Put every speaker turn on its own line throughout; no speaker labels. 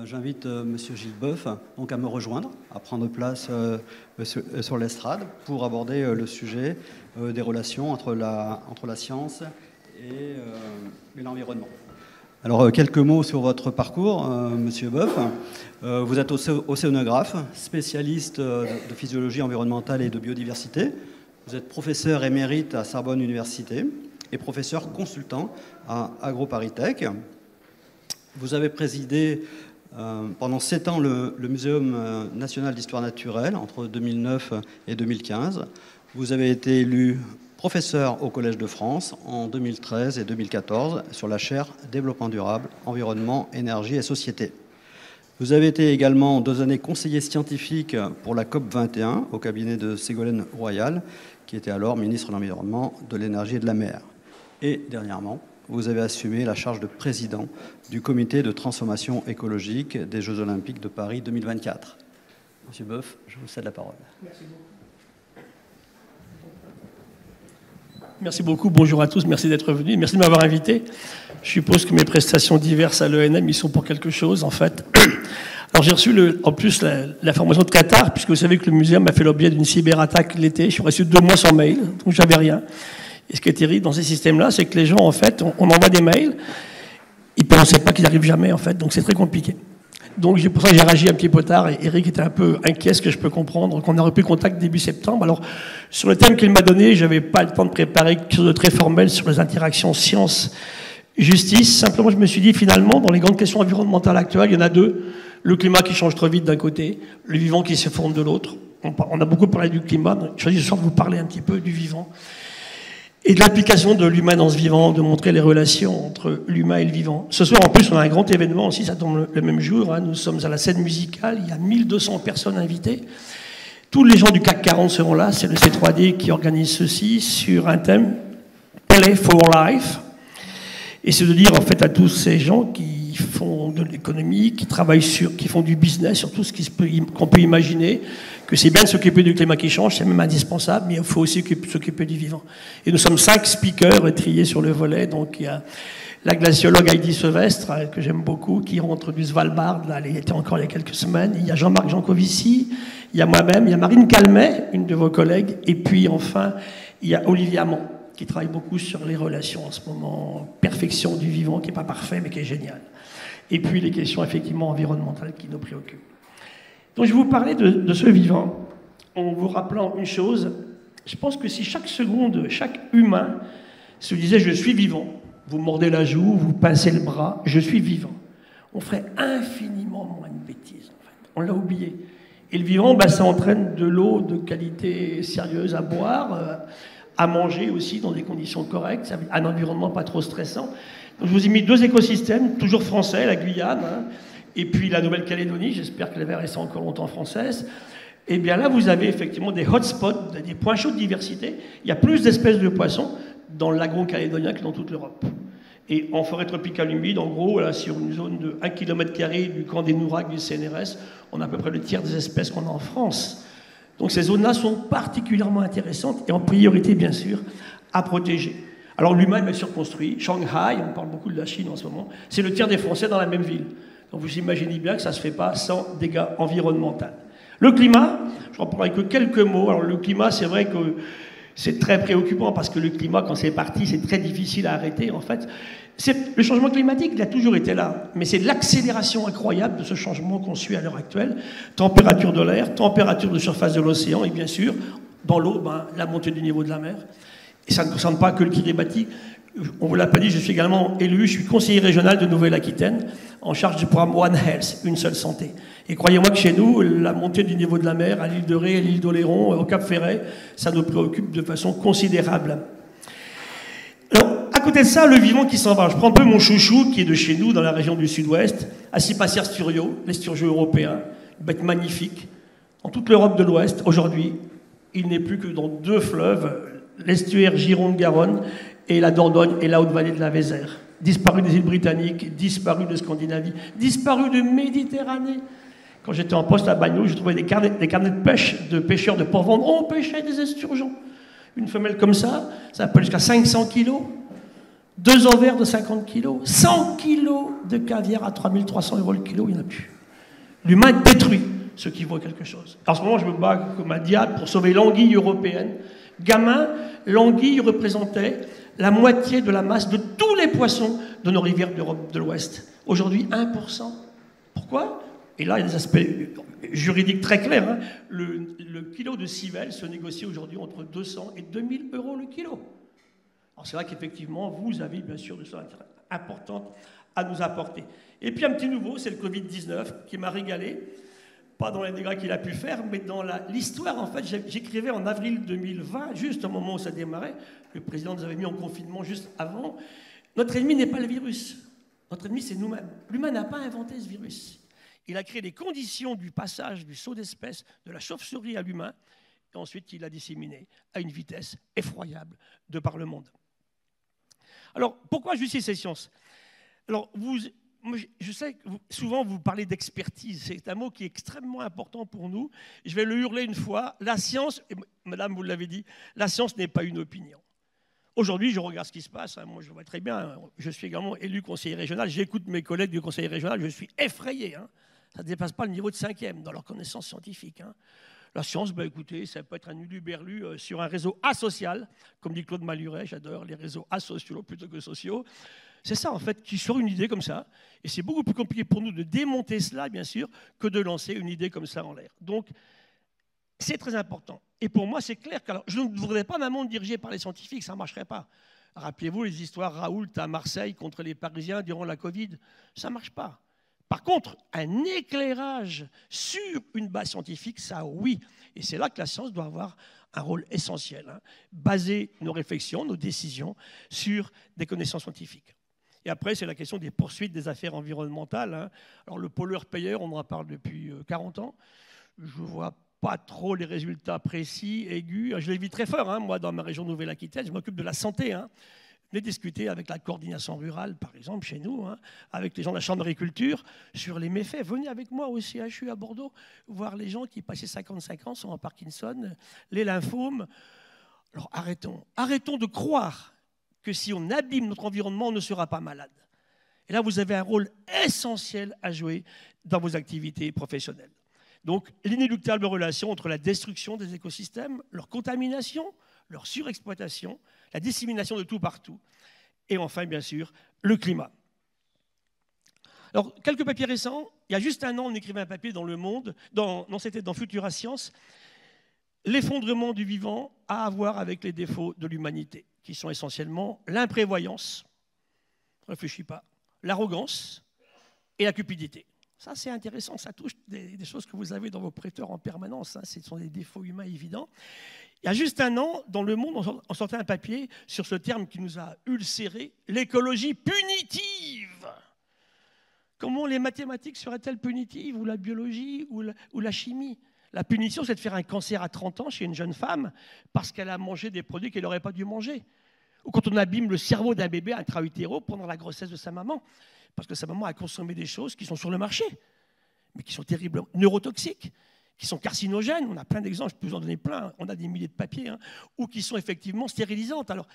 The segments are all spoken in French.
J'invite Monsieur Gilles Boeuf donc à me rejoindre, à prendre place sur l'estrade pour aborder le sujet des relations entre la science et l'environnement. Alors, quelques mots sur votre parcours, Monsieur Boeuf. Vous êtes océanographe, spécialiste de physiologie environnementale et de biodiversité. Vous êtes professeur émérite à Sorbonne Université et professeur consultant à AgroParisTech. Vous avez présidé pendant 7 ans le Muséum national d'histoire naturelle entre 2009 et 2015. Vous avez été élu professeur au Collège de France en 2013 et 2014 sur la chaire Développement durable, environnement, énergie et société. Vous avez été également 2 années conseiller scientifique pour la COP 21 au cabinet de Ségolène Royal, qui était alors ministre de l'Environnement, de l'Énergie et de la Mer. Et dernièrement, vous avez assumé la charge de président du comité de transformation écologique des Jeux Olympiques de Paris 2024. Monsieur Boeuf, je vous cède la parole.
Merci beaucoup. Merci beaucoup, bonjour à tous, merci d'être venus, merci de m'avoir invité. Je suppose que mes prestations diverses à l'ENM, ils sont pour quelque chose, en fait. Alors j'ai reçu en plus la formation de Qatar, puisque vous savez que le muséum a fait l'objet d'une cyberattaque l'été. Je suis resté 2 mois sans mail, donc j'avais rien. Et ce qui est terrible dans ces systèmes-là, c'est que les gens, en fait, on envoie des mails, et puis on ne sait pas qu'ils n'arrivent jamais, en fait, donc c'est très compliqué. Donc c'est pour ça que j'ai réagi un petit peu tard, et Eric était un peu inquiet, ce que je peux comprendre, qu'on a repris contact début septembre. Alors, sur le thème qu'il m'a donné, je n'avais pas le temps de préparer quelque chose de très formel sur les interactions science-justice. Simplement, je me suis dit, finalement, dans les grandes questions environnementales actuelles, il y en a 2. Le climat qui change trop vite d'un côté, le vivant qui s'effondre de l'autre. On a beaucoup parlé du climat, donc je choisis ce soir de vous parler un petit peu du vivant. Et de l'implication de l'humain dans ce vivant, de montrer les relations entre l'humain et le vivant. Ce soir, en plus, on a un grand événement aussi, ça tombe le même jour. Nous sommes à la scène musicale, il y a 1200 personnes invitées. Tous les gens du CAC 40 seront là, c'est le C3D qui organise ceci, sur un thème, Play for Life. Et c'est de dire, en fait, à tous ces gens qui font de l'économie, qui travaillent qui font du business, sur tout ce qu'on peut imaginer, que c'est bien de s'occuper du climat qui change, c'est même indispensable, mais il faut aussi s'occuper du vivant. Et nous sommes 5 speakers triés sur le volet. Donc il y a la glaciologue Heidi Sevestre, que j'aime beaucoup, qui rentre du Svalbard, là, elle était encore il y a quelques semaines. Il y a Jean-Marc Jancovici, il y a moi-même, il y a Marine Calmet, une de vos collègues, et puis enfin, il y a Olivier Hamon, qui travaille beaucoup sur les relations en ce moment, perfection du vivant, qui n'est pas parfait, mais qui est génial. Et puis les questions effectivement environnementales qui nous préoccupent. Donc je vais vous parler de ce vivant, en vous rappelant une chose. Je pense que si chaque seconde, chaque humain se disait « je suis vivant », vous mordez la joue, vous pincez le bras, « je suis vivant », on ferait infiniment moins de bêtises, en fait. On l'a oublié. Et le vivant, ça entraîne de l'eau de qualité sérieuse à boire, à manger aussi dans des conditions correctes, un environnement pas trop stressant. Donc je vous ai mis 2 écosystèmes, toujours français, la Guyane, et puis la Nouvelle-Calédonie, j'espère qu'elle va rester encore longtemps française. Et bien là, vous avez effectivement des hotspots, des points chauds de diversité. Il y a plus d'espèces de poissons dans le lagon calédonien que dans toute l'Europe. Et en forêt tropicale humide, en gros, là, sur une zone de 1 km² du camp des Nouragues du CNRS, on a à peu près le tiers des espèces qu'on a en France. Donc ces zones-là sont particulièrement intéressantes et en priorité, bien sûr, à protéger. Alors l'humain est bien sûr construit. Shanghai, on parle beaucoup de la Chine en ce moment, c'est le tiers des Français dans la même ville. Donc vous imaginez bien que ça ne se fait pas sans dégâts environnementaux. Le climat, je ne reprendrai que quelques mots. Alors le climat, c'est vrai que c'est très préoccupant parce que le climat, quand c'est parti, c'est très difficile à arrêter en fait. Le changement climatique, il a toujours été là, mais c'est l'accélération incroyable de ce changement qu'on suit à l'heure actuelle. Température de l'air, température de surface de l'océan et bien sûr, dans l'eau, la montée du niveau de la mer. Et ça ne concerne pas que le Kiribati. On ne vous l'a pas dit, je suis également élu, je suis conseiller régional de Nouvelle-Aquitaine, en charge du programme One Health, une seule santé. Et croyez-moi que chez nous, la montée du niveau de la mer à l'île de Ré, à l'île d'Oléron, au Cap Ferret, ça nous préoccupe de façon considérable. Alors, à côté de ça, le vivant qui s'en va. Je prends un peu mon chouchou, qui est de chez nous, dans la région du sud-ouest, Acipacia sturio, l'esturgeon européen, une bête magnifique. Dans toute l'Europe de l'Ouest, aujourd'hui, il n'est plus que dans 2 fleuves, l'estuaire Gironde-Garonne et la Dordogne et la Haute-Vallée de la Vézère. Disparu des îles britanniques, disparu de Scandinavie, disparu de Méditerranée. Quand j'étais en poste à Bagnols, je trouvais des carnets de pêche de pêcheurs de Port-Vendôme. On pêchait des esturgeons. Une femelle comme ça peut jusqu'à 500 kilos. 2 ovaires de 50 kilos, 100 kilos de caviar à 3300 € le kilo, il n'y en a plus. L'humain détruit ce qui vaut quelque chose. En ce moment, je me bats comme un diable pour sauver l'anguille européenne. Gamin, l'anguille représentait la moitié de la masse de tous les poissons de nos rivières d'Europe de l'Ouest. Aujourd'hui, 1%. Pourquoi? Et là, il y a des aspects juridiques très clairs. Hein. Le kilo de civelle se négocie aujourd'hui entre 200 et 2000 € le kilo. Alors c'est vrai qu'effectivement, vous avez bien sûr des choses importantes à nous apporter. Et puis un petit nouveau, c'est le Covid-19 qui m'a régalé. Pas dans les dégâts qu'il a pu faire, mais dans l'histoire. En fait, j'écrivais en avril 2020, juste au moment où ça démarrait. Le président nous avait mis en confinement juste avant. Notre ennemi n'est pas le virus. Notre ennemi, c'est nous-mêmes. L'humain n'a pas inventé ce virus. Il a créé les conditions du passage du saut d'espèce de la chauve-souris à l'humain, et ensuite il l'a disséminé à une vitesse effroyable de par le monde. Alors, pourquoi justice et science? Alors, je sais que souvent vous parlez d'expertise, c'est un mot qui est extrêmement important pour nous. Je vais le hurler une fois, la science, et madame vous l'avez dit, la science n'est pas une opinion. Aujourd'hui, je regarde ce qui se passe, hein, moi je vois très bien, je suis également élu conseiller régional, j'écoute mes collègues du conseil régional, je suis effrayé. Hein. Ça ne dépasse pas le niveau de 5e dans leur connaissance scientifique. Hein. La science, ben écoutez, ça peut être un uluberlu sur un réseau asocial, comme dit Claude Maluret, j'adore les réseaux asociaux plutôt que sociaux. C'est ça, en fait, qui sort une idée comme ça. Et c'est beaucoup plus compliqué pour nous de démonter cela, bien sûr, que de lancer une idée comme ça en l'air. Donc, c'est très important. Et pour moi, c'est clair que je ne voudrais pas un monde dirigé par les scientifiques, ça ne marcherait pas. Rappelez-vous les histoires Raoult à Marseille contre les Parisiens durant la Covid. Ça ne marche pas. Par contre, un éclairage sur une base scientifique, ça oui. Et c'est là que la science doit avoir un rôle essentiel. Hein. Baser nos réflexions, nos décisions sur des connaissances scientifiques. Et après, c'est la question des poursuites des affaires environnementales. Hein. Alors le pollueur-payeur, on en parle depuis 40 ans. Je ne vois pas trop les résultats précis, aigus. Je les vis très fort, hein, moi, dans ma région Nouvelle-Aquitaine. Je m'occupe de la santé. Hein. Venez discuter avec la coordination rurale, par exemple, chez nous, hein, avec les gens de la Chambre d'agriculture, sur les méfaits. Venez avec moi au CHU à Bordeaux, voir les gens qui, passés 55 ans, sont en Parkinson, les lymphomes. Alors arrêtons de croire que si on abîme notre environnement, on ne sera pas malade. Et là, vous avez un rôle essentiel à jouer dans vos activités professionnelles. Donc, l'inéluctable relation entre la destruction des écosystèmes, leur contamination, leur surexploitation, la dissémination de tout partout, et enfin, bien sûr, le climat. Alors, quelques papiers récents. Il y a juste un an, on écrivait un papier dans Le Monde, c'était dans Futura Science, l'effondrement du vivant a à voir avec les défauts de l'humanité, qui sont essentiellement l'imprévoyance, je ne réfléchis pas, l'arrogance et la cupidité. Ça, c'est intéressant, ça touche des choses que vous avez dans vos prêteurs en permanence. Hein. Ce sont des défauts humains évidents. Il y a juste un an, dans Le Monde, on sortait un papier sur ce terme qui nous a ulcéré, l'écologie punitive. Comment les mathématiques seraient-elles punitives, ou la biologie, ou la chimie? La punition, c'est de faire un cancer à 30 ans chez une jeune femme parce qu'elle a mangé des produits qu'elle n'aurait pas dû manger. Ou quand on abîme le cerveau d'un bébé intra-utéro pendant la grossesse de sa maman, parce que sa maman a consommé des choses qui sont sur le marché, mais qui sont terriblement neurotoxiques, qui sont carcinogènes. On a plein d'exemples, je peux vous en donner plein, on a des milliers de papiers, hein, ou qui sont effectivement stérilisantes. Alors,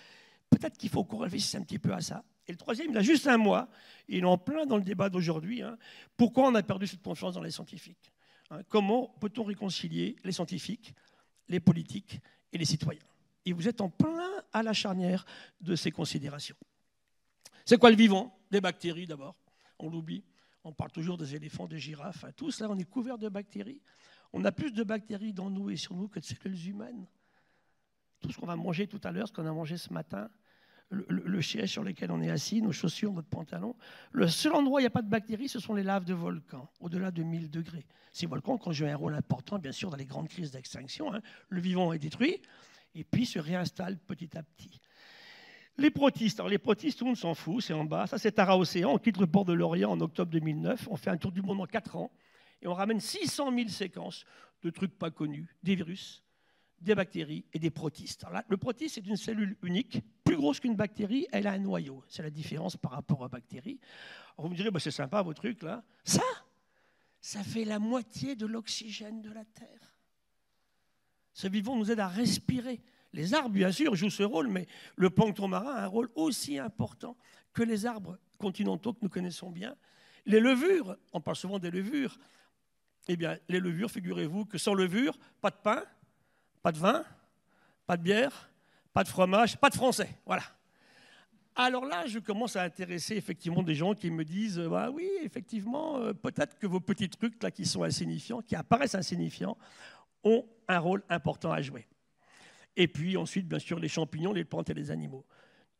peut-être qu'il faut qu'on réfléchisse un petit peu à ça. Et le troisième, il a juste un mois, il est en plein dans le débat d'aujourd'hui. Hein, pourquoi on a perdu cette confiance dans les scientifiques? Hein, comment peut-on réconcilier les scientifiques, les politiques et les citoyens? Et vous êtes en plein à la charnière de ces considérations. C'est quoi le vivant? Des bactéries d'abord, on l'oublie. On parle toujours des éléphants, des girafes, hein. Tous là on est couverts de bactéries. On a plus de bactéries dans nous et sur nous que de cellules humaines. Tout ce qu'on va manger tout à l'heure, ce qu'on a mangé ce matin, le siège sur lequel on est assis, nos chaussures, notre pantalon. Le seul endroit où il n'y a pas de bactéries, ce sont les laves de volcans, au-delà de 1000 degrés. Ces volcans ont joué un rôle important, bien sûr, dans les grandes crises d'extinction. Hein. Le vivant est détruit et puis se réinstalle petit à petit. Les protistes, alors les protistes, tout le monde s'en fout, c'est en bas. Ça, c'est Tara Océan. On quitte le port de Lorient en octobre 2009. On fait un tour du monde en 4 ans. Et on ramène 600 000 séquences de trucs pas connus, des virus, des bactéries et des protistes. Alors là, le protiste, c'est une cellule unique, plus grosse qu'une bactérie, elle a un noyau. C'est la différence par rapport aux bactéries. Alors vous me direz, bah, c'est sympa vos trucs là. Ça fait la moitié de l'oxygène de la Terre. Ce vivant nous aide à respirer. Les arbres, bien sûr, jouent ce rôle, mais le plancton marin a un rôle aussi important que les arbres continentaux que nous connaissons bien. Les levures, on parle souvent des levures. Eh bien, les levures, figurez-vous que sans levure, pas de pain, pas de vin, pas de bière, pas de fromage, pas de français. Voilà. Alors là, je commence à intéresser effectivement des gens qui me disent bah oui, effectivement, peut-être que vos petits trucs là qui sont insignifiants, qui apparaissent insignifiants, ont un rôle important à jouer. Et puis ensuite, bien sûr, les champignons, les plantes et les animaux.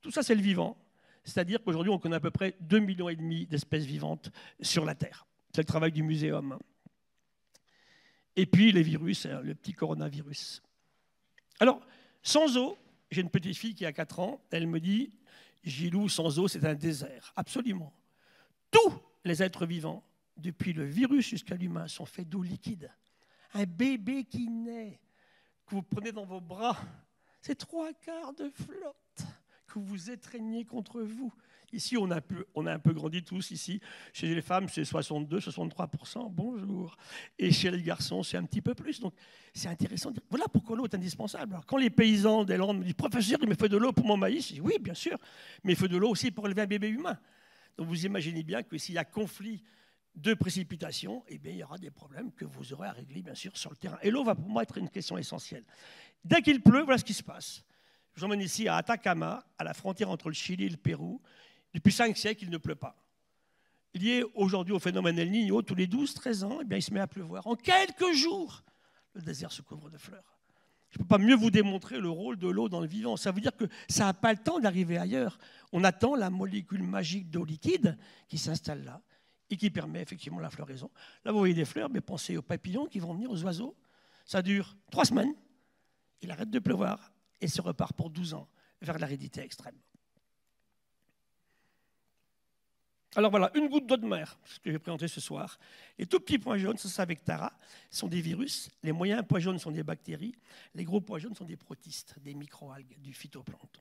Tout ça, c'est le vivant. C'est-à-dire qu'aujourd'hui, on connaît à peu près 2,5 millions d'espèces vivantes sur la Terre. C'est le travail du muséum. Et puis les virus, le petit coronavirus. Alors, sans eau, j'ai une petite fille qui a 4 ans, elle me dit « Gilou, sans eau, c'est un désert. » Absolument. Tous les êtres vivants, depuis le virus jusqu'à l'humain, sont faits d'eau liquide. Un bébé qui naît, que vous prenez dans vos bras, c'est 3/4 de flotte que vous étreignez contre vous. Ici, on a un peu grandi tous ici. Chez les femmes, c'est 62-63%, bonjour. Et chez les garçons, c'est un petit peu plus. Donc, c'est intéressant de dire, voilà pourquoi l'eau est indispensable. Alors, quand les paysans des Landes me disent, professeur, il me faut de l'eau pour mon maïs, je dis, oui, bien sûr, mais il faut de l'eau aussi pour élever un bébé humain. Donc, vous imaginez bien que s'il y a conflit de précipitation, eh bien, il y aura des problèmes que vous aurez à régler, bien sûr, sur le terrain. Et l'eau va pour moi être une question essentielle. Dès qu'il pleut, voilà ce qui se passe. Je vous emmène ici à Atacama, à la frontière entre le Chili et le Pérou. Depuis 5 siècles, il ne pleut pas. Lié aujourd'hui au phénomène El Niño, tous les 12-13 ans, eh bien, il se met à pleuvoir. En quelques jours, le désert se couvre de fleurs. Je ne peux pas mieux vous démontrer le rôle de l'eau dans le vivant. Ça veut dire que ça n'a pas le temps d'arriver ailleurs. On attend la molécule magique d'eau liquide qui s'installe là et qui permet effectivement la floraison. Là, vous voyez des fleurs, mais pensez aux papillons qui vont venir, aux oiseaux. Ça dure 3 semaines, il arrête de pleuvoir et se repart pour 12 ans vers l'aridité extrême. Alors voilà, une goutte d'eau de mer, ce que je vais présenter ce soir. Les tout petits points jaunes, ça c'est avec Tara, sont des virus. Les moyens points jaunes sont des bactéries. Les gros points jaunes sont des protistes, des microalgues, du phytoplancton.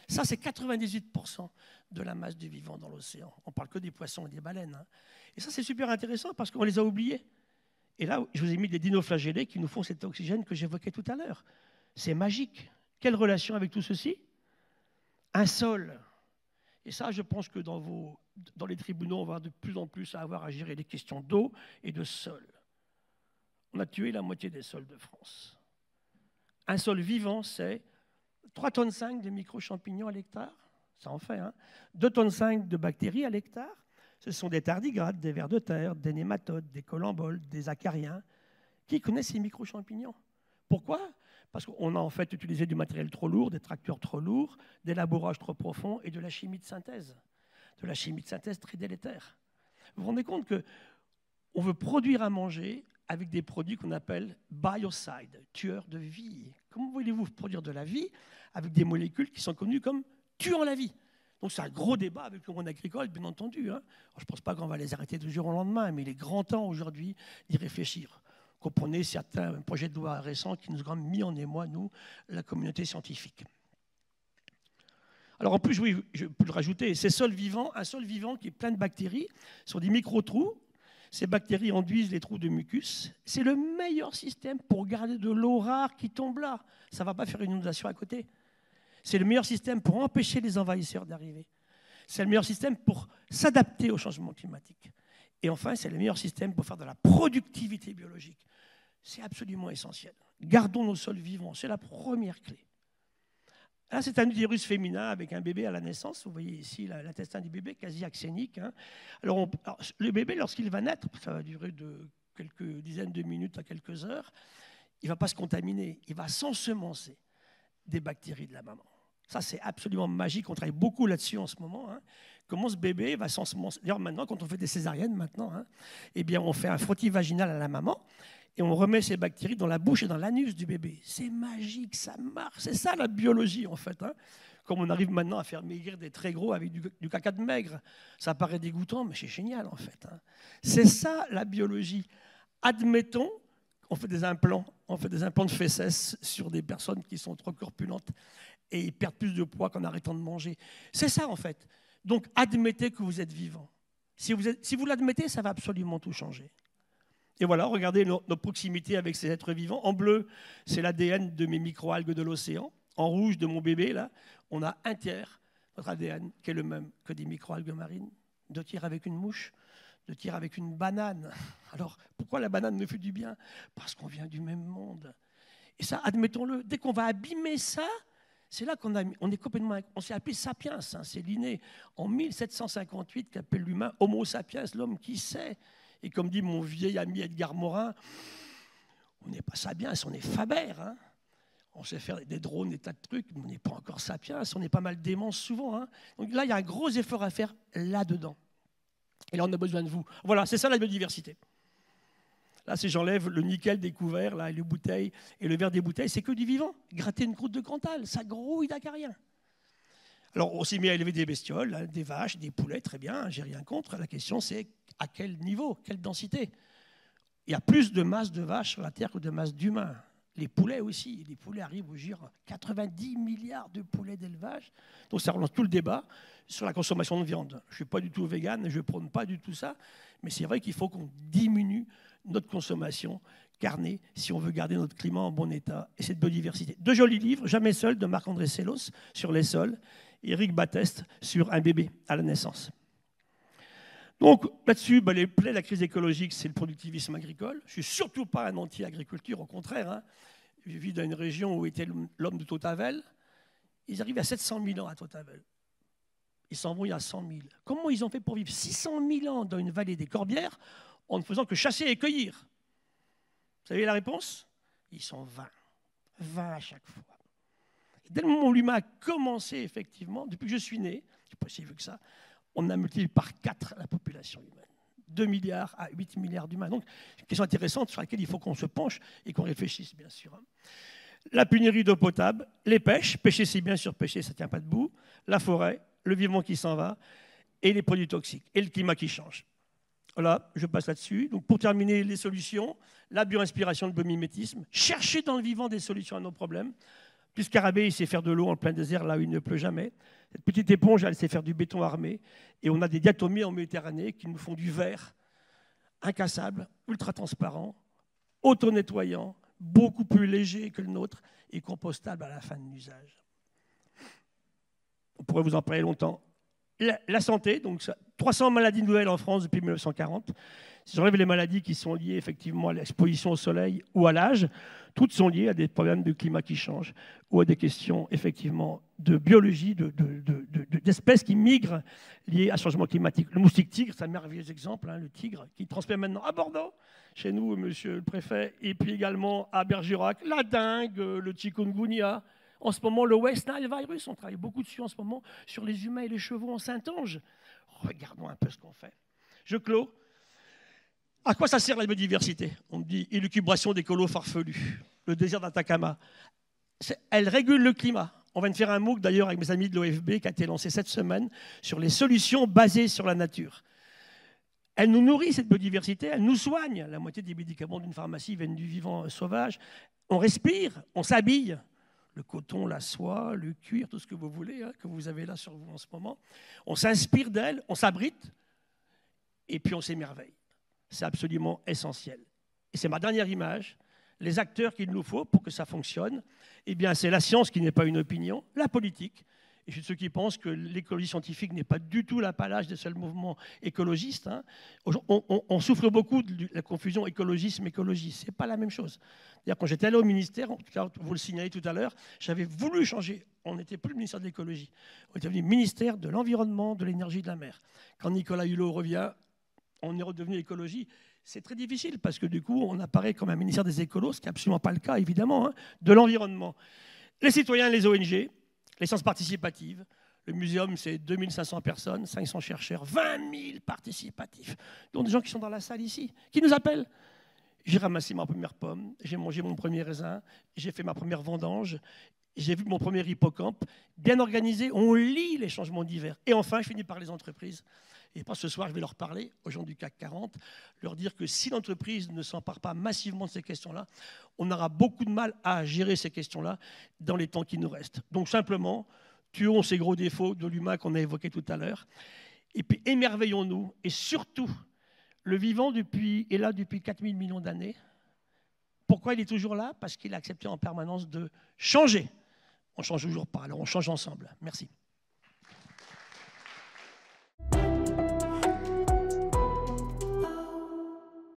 Ça, c'est 98% de la masse du vivant dans l'océan. On ne parle que des poissons et des baleines. Hein. Et ça, c'est super intéressant parce qu'on les a oubliés. Et là, je vous ai mis des dinoflagellés qui nous font cet oxygène que j'évoquais tout à l'heure. C'est magique. Quelle relation avec tout ceci? Un sol. Et ça, je pense que dans les tribunaux, on va de plus en plus avoir à gérer les questions d'eau et de sol. On a tué la moitié des sols de France. Un sol vivant, c'est 3,5 tonnes de micro-champignons à l'hectare, ça en fait, hein. 2,5 tonnes de bactéries à l'hectare. Ce sont des tardigrades, des vers de terre, des nématodes, des colamboles, des acariens. Qui connaissent ces micro-champignons? Pourquoi? Parce qu'on a en fait utilisé du matériel trop lourd, des tracteurs trop lourds, des labourages trop profonds et de la chimie de synthèse. De la chimie de synthèse très délétère. Vous vous rendez compte qu'on veut produire à manger avec des produits qu'on appelle biocides, tueurs de vie. Comment voulez-vous produire de la vie avec des molécules qui sont connues comme tuant la vie? Donc c'est un gros débat avec le monde agricole, bien entendu. Hein. Je ne pense pas qu'on va les arrêter du jour au lendemain, mais il est grand temps aujourd'hui d'y réfléchir. Comprenez certains projets de loi récents qui nous ont mis en émoi, nous, la communauté scientifique. Alors en plus, oui, je peux le rajouter, ces sols vivants, un sol vivant qui est plein de bactéries, sont des micro-trous. Ces bactéries enduisent les trous de mucus. C'est le meilleur système pour garder de l'eau rare qui tombe là. Ça ne va pas faire une inondation à côté. C'est le meilleur système pour empêcher les envahisseurs d'arriver. C'est le meilleur système pour s'adapter au changement climatique. Et enfin, c'est le meilleur système pour faire de la productivité biologique. C'est absolument essentiel. Gardons nos sols vivants, c'est la première clé. Là, c'est un utérus féminin avec un bébé à la naissance. Vous voyez ici l'intestin du bébé, quasi axénique. Hein. Alors, le bébé, lorsqu'il va naître, ça va durer de quelques dizaines de minutes à quelques heures, il ne va pas se contaminer, il va s'ensemencer des bactéries de la maman. Ça, c'est absolument magique. On travaille beaucoup là-dessus en ce moment. Hein. Comment ce bébé va s'ensemencer. D'ailleurs, maintenant, quand on fait des césariennes, maintenant, hein, eh bien, on fait un frottis vaginal à la maman et on remet ces bactéries dans la bouche et dans l'anus du bébé. C'est magique, ça marche. C'est ça la biologie, en fait. Hein. Comme on arrive maintenant à faire maigrir des très gros avec du caca de maigre. Ça paraît dégoûtant, mais c'est génial, en fait. Hein. C'est ça la biologie. Admettons qu'on fait des implants. On fait des implants de fesses sur des personnes qui sont trop corpulentes et ils perdent plus de poids qu'en arrêtant de manger. C'est ça, en fait. Donc, admettez que vous êtes vivant. Si vous l'admettez, ça va absolument tout changer. Et voilà, regardez nos proximités avec ces êtres vivants. En bleu, c'est l'ADN de mes microalgues de l'océan. En rouge, de mon bébé, là, on a un tiers, notre ADN, qui est le même que des microalgues marines. 2 tiers avec une mouche, 2 tiers avec une banane. Alors, pourquoi la banane me fait du bien? Parce qu'on vient du même monde. Et ça, admettons-le, dès qu'on va abîmer ça, c'est là qu'on est complètement... On s'est appelé sapiens, hein, c'est Linné, en 1758, qui appelle l'humain Homo sapiens, l'homme qui sait. Et comme dit mon vieil ami Edgar Morin, on n'est pas sapiens, on est Faber. Hein. On sait faire des drones, des tas de trucs, mais on n'est pas encore sapiens, on est pas mal démence souvent. Hein. Donc là, il y a un gros effort à faire là-dedans. Et là, on a besoin de vous. Voilà, c'est ça la biodiversité. Là, si j'enlève le nickel des couverts, là, les bouteilles et le verre des bouteilles, c'est que du vivant. Gratter une croûte de Cantal, ça grouille d'acariens. Alors, on s'est mis à élever des bestioles, là, des vaches, des poulets, très bien, j'ai rien contre. La question, c'est à quel niveau, quelle densité? Il y a plus de masse de vaches sur la Terre que de masse d'humains. Les poulets aussi. Les poulets arrivent au gire 90 milliards de poulets d'élevage. Donc ça relance tout le débat sur la consommation de viande. Je ne suis pas du tout végane, je ne prône pas du tout ça. Mais c'est vrai qu'il faut qu'on diminue notre consommation carnée si on veut garder notre climat en bon état et cette biodiversité. 2 jolis livres, Jamais seul de Marc-André Sellos sur les sols, et Éric Batteste sur un bébé à la naissance. Donc là-dessus, les plaies de la crise écologique, c'est le productivisme agricole. Je ne suis surtout pas un anti-agriculture, au contraire. Hein. Je vis dans une région où était l'homme de Tautavel. Ils arrivent à 700 000 ans à Tautavel. Ils s'en vont il y a 100 000. Comment ils ont fait pour vivre 600 000 ans dans une vallée des Corbières en ne faisant que chasser et cueillir? Vous savez la réponse? Ils sont 20. 20 à chaque fois. Et dès le moment où l'humain a commencé, effectivement, depuis que je suis né, je ne sais pas si vu que ça, on a multiplié par 4 la population humaine. 2 milliards à 8 milliards d'humains. Donc, c'est une question intéressante sur laquelle il faut qu'on se penche et qu'on réfléchisse, bien sûr. La pénurie d'eau potable, les pêches, pêcher c'est bien sûr, pêcher ça ne tient pas debout, la forêt, le vivant qui s'en va, et les produits toxiques, et le climat qui change. Voilà, je passe là-dessus. Donc, pour terminer, les solutions, la bioinspiration, le biomimétisme, chercher dans le vivant des solutions à nos problèmes. Puis Scarabée, il sait faire de l'eau en plein désert, là où il ne pleut jamais. Cette petite éponge, elle sait faire du béton armé. Et on a des diatomiers en Méditerranée qui nous font du verre incassable, ultra transparent, auto-nettoyant, beaucoup plus léger que le nôtre et compostable à la fin de l'usage. On pourrait vous en parler longtemps. La santé, donc 300 maladies nouvelles en France depuis 1940. Si j'enlève les maladies qui sont liées effectivement à l'exposition au soleil ou à l'âge, toutes sont liées à des problèmes de climat qui changent ou à des questions effectivement de biologie, d'espèces qui migrent liées à changement climatique. Le moustique tigre, c'est un merveilleux exemple, hein, le tigre qui transmet maintenant à Bordeaux, chez nous, monsieur le préfet, et puis également à Bergerac, la dengue, le chikungunya. En ce moment, le West Nile virus, on travaille beaucoup dessus en ce moment, sur les humains et les chevaux en Saintonge. Regardons un peu ce qu'on fait. Je clôt. À quoi ça sert la biodiversité? On me dit élucubration des colos farfelus. Le désert d'Atacama. Elle régule le climat. On vient de faire un MOOC d'ailleurs avec mes amis de l'OFB qui a été lancé cette semaine sur les solutions basées sur la nature. Elle nous nourrit, cette biodiversité, elle nous soigne. La moitié des médicaments d'une pharmacie viennent du vivant sauvage. On respire, on s'habille. Le coton, la soie, le cuir, tout ce que vous voulez, hein, que vous avez là sur vous en ce moment. On s'inspire d'elle, on s'abrite, et puis on s'émerveille. C'est absolument essentiel. Et c'est ma dernière image. Les acteurs qu'il nous faut pour que ça fonctionne, eh bien, c'est la science qui n'est pas une opinion, la politique. Et je suis de ceux qui pensent que l'écologie scientifique n'est pas du tout l'apanage des seuls mouvements écologistes. Hein. On souffre beaucoup de la confusion écologisme-écologie. Ce n'est pas la même chose. Quand j'étais allé au ministère, vous le signalez tout à l'heure, j'avais voulu changer. On n'était plus le ministère de l'écologie. On était devenu ministère de l'environnement, de l'énergie, de la mer. Quand Nicolas Hulot revient, on est redevenu écologie. C'est très difficile parce que du coup, on apparaît comme un ministère des écolos, ce qui n'est absolument pas le cas, évidemment, hein, de l'environnement. Les citoyens, les ONG, les sciences participatives. Le muséum, c'est 2500 personnes, 500 chercheurs, 20 000 participatifs, dont des gens qui sont dans la salle ici, qui nous appellent. J'ai ramassé ma première pomme, j'ai mangé mon premier raisin, j'ai fait ma première vendange, j'ai vu mon premier hippocampe. Bien organisé, on lit les changements divers. Et enfin, je finis par les entreprises. Et pas ce soir, je vais leur parler, aux gens du CAC 40, leur dire que si l'entreprise ne s'empare pas massivement de ces questions-là, on aura beaucoup de mal à gérer ces questions-là dans les temps qui nous restent. Donc simplement, tuons ces gros défauts de l'humain qu'on a évoqués tout à l'heure, et puis émerveillons-nous, et surtout, Le vivant est là depuis 4000 millions d'années. Pourquoi il est toujours là? Parce qu'il a accepté en permanence de changer. On ne change toujours pas, alors on change ensemble. Merci.